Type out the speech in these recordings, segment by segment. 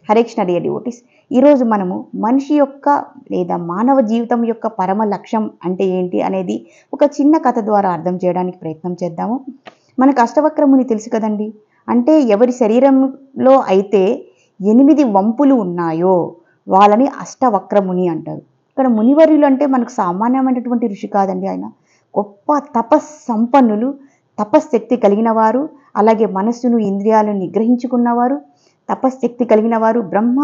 Hare Krishna dear devotees. ఈరోజు మనము మనిషి యొక్క లేదా మానవ జీవితం యొక్క పరమ లక్ష్యం అంటే ఏంటి అనేది ఒక చిన్న కథ ద్వారా అర్థం చేయడానికి ప్రయత్నం చేద్దాము. మనకు అష్టవక్రముని తెలుసు కదండి. అంటే ఎవరి శరీరంలో అయితే 8 వంపులు ఉన్నాయో వాళ్ళని అష్టవక్రముని అంటారు. ఇక్కడ మునివర్యులు అంటే మనకు సామాన్యమైనటువంటి ఋషి కాదండి. ఆయన గొప్ప తపస్సంపన్నులు, తపశ్శక్తి కలిగిన వారు, అలాగే మనస్సును ఇంద్రియాలను నిగ్రహించుకున్నవారు, తపశ్శక్తి కలిగిన వారు, బ్రహ్మ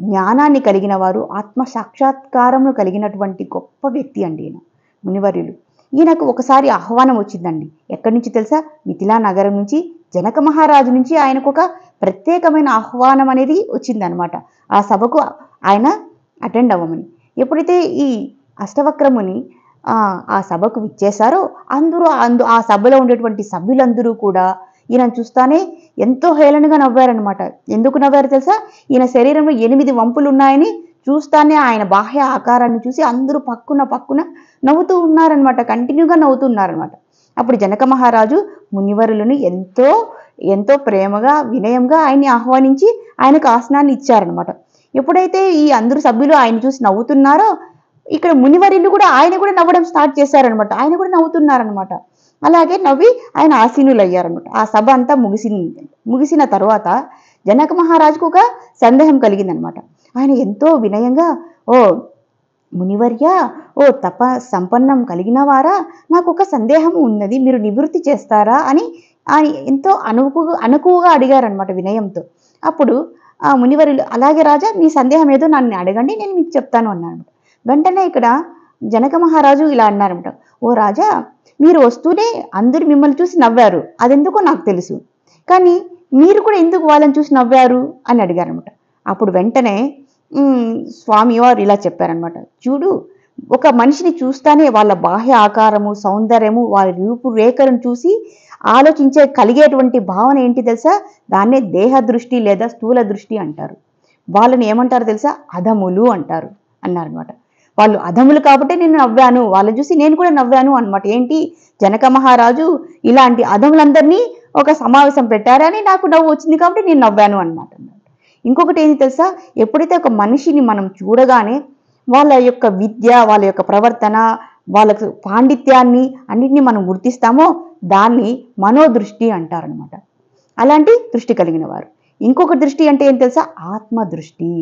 జ్ఞానాన్ని కలిగిన వారు, ఆత్మ సాక్షాత్కారము కలిగినటువంటి గొప్ప వ్యక్తి అండి ఈయన మునివర్యులు. ఈయనకు ఒకసారి ఆహ్వానం వచ్చిందండి. ఎక్కడి నుంచి తెలుసా? మిథిలా నగరం నుంచి, జనక మహారాజు నుంచి ఆయనకు ఒక ప్రత్యేకమైన ఆహ్వానం అనేది వచ్చిందనమాట. ఆ సభకు ఆయన అటెండ్ అవ్వమని. ఎప్పుడైతే ఈ అష్టవక్రముని ఆ సభకు విచ్చేశారో ఆ సభలో ఉండేటువంటి సభ్యులందరూ కూడా ఈయనను చూస్తానే ఎంతో హేళనగా నవ్వారనమాట. ఎందుకు నవ్వారు తెలుసా? ఈయన శరీరంలో 8 వంపులు ఉన్నాయని చూస్తానే ఆయన బాహ్య ఆకారాన్ని చూసి అందరూ పక్కున నవ్వుతూ ఉన్నారనమాట. కంటిన్యూగా నవ్వుతూ ఉన్నారనమాట. అప్పుడు జనక మహారాజు మునివరులను ఎంతో ప్రేమగా, వినయంగా ఆయన్ని ఆహ్వానించి ఆయనకు ఆసనాన్ని ఇచ్చారనమాట. ఎప్పుడైతే ఈ అందరు సభ్యులు ఆయన చూసి నవ్వుతున్నారో ఇక్కడ మునివర్యులు కూడా ఆయన కూడా నవ్వడం స్టార్ట్ చేశారనమాట. ఆయన కూడా నవ్వుతున్నారనమాట. అలాగే నవ్వి ఆయన ఆసీనులయ్యారనమాట. ఆ సభ అంతా ముగిసిన తర్వాత జనక మహారాజుకు ఒక సందేహం కలిగిందనమాట. ఆయన ఎంతో వినయంగా, ఓ మునివర్య, ఓ తప సంపన్నం కలిగిన వారా, నాకు ఒక సందేహం ఉన్నది, మీరు నివృత్తి చేస్తారా అని ఆయన ఎంతో అణకువగా అడిగారనమాట వినయంతో. అప్పుడు ఆ మునివర్యులు, అలాగే రాజా, మీ సందేహం ఏదో నన్ను అడగండి, నేను మీకు చెప్తాను అన్నాడు. వెంటనే ఇక్కడ జనక మహారాజు ఇలా అన్నారనమాట. ఓ రాజా, మీరు వస్తూనే అందరూ మిమ్మల్ని చూసి నవ్వారు, అదెందుకో నాకు తెలుసు, కానీ మీరు కూడా ఎందుకు వాళ్ళని చూసి నవ్వారు అని అడిగారనమాట. అప్పుడు వెంటనే స్వామివారు ఇలా చెప్పారనమాట. చూడు, ఒక మనిషిని చూస్తానే వాళ్ళ బాహ్య ఆకారము, సౌందర్యము, వాళ్ళ రూపురేఖలను చూసి కలిగేటువంటి భావన ఏంటి తెలుసా? దాన్నే దేహ దృష్టి లేదా స్థూల దృష్టి అంటారు. వాళ్ళని ఏమంటారు తెలుసా? అధములు అంటారు అన్నారనమాట. వాళ్ళు అధములు కాబట్టి నేను నవ్వాను, వాళ్ళని చూసి నేను కూడా నవ్వాను అనమాట. ఏంటి, జనక మహారాజు ఇలాంటి అధములందరినీ ఒక సమావేశం పెట్టారని నాకు నవ్వు వచ్చింది కాబట్టి నేను నవ్వాను అనమాట. ఇంకొకటి ఏంటి తెలుసా? ఎప్పుడైతే ఒక మనిషిని మనం చూడగానే వాళ్ళ యొక్క విద్య, వాళ్ళ యొక్క ప్రవర్తన, వాళ్ళ పాండిత్యాన్ని అన్నింటినీ మనం గుర్తిస్తామో దాన్ని మనోదృష్టి అంటారనమాట. అలాంటి దృష్టి కలిగిన వారు. ఇంకొక దృష్టి అంటే ఏం తెలుసా? ఆత్మదృష్టి.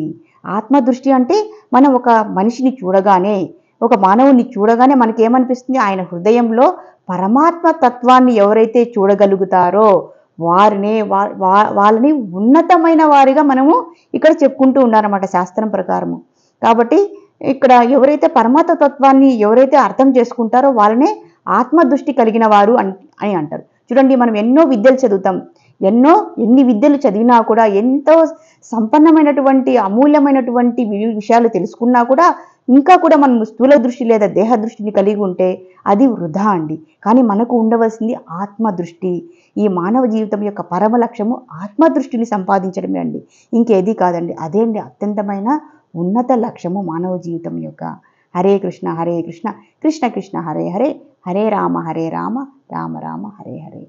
ఆత్మదృష్టి అంటే మనం ఒక మనిషిని చూడగానే, ఒక మానవుని చూడగానే మనకేమనిపిస్తుంది? ఆయన హృదయంలో పరమాత్మ తత్వాన్ని ఎవరైతే చూడగలుగుతారో వాళ్ళని ఉన్నతమైన వారిగా మనము ఇక్కడ చెప్పుకుంటూ ఉన్నారన్నమాట శాస్త్రం ప్రకారము. కాబట్టి ఇక్కడ ఎవరైతే పరమాత్మ తత్వాన్ని ఎవరైతే అర్థం చేసుకుంటారో వాళ్ళనే ఆత్మదృష్టి కలిగిన వారు అని అంటారు. చూడండి, మనం ఎన్నో విద్యలు చదువుతాం, ఎన్ని విద్యలు చదివినా కూడా, ఎంతో సంపన్నమైనటువంటి అమూల్యమైనటువంటి విషయాలు తెలుసుకున్నా కూడా ఇంకా కూడా మనం స్థూల దృష్టి లేదా దేహ దృష్టిని కలిగి ఉంటే అది వృధా అండి. కానీ మనకు ఉండవలసింది ఆత్మదృష్టి. ఈ మానవ జీవితం యొక్క పరమ లక్ష్యము ఆత్మదృష్టిని సంపాదించడమే అండి, ఇంకేది కాదండి. అదే అండి అత్యంతమైన ఉన్నత లక్ష్యము మానవ జీవితం యొక్క. హరే కృష్ణ కృష్ణ కృష్ణ హరే హరే, హరే రామ రామ రామ రామ హరే హరే.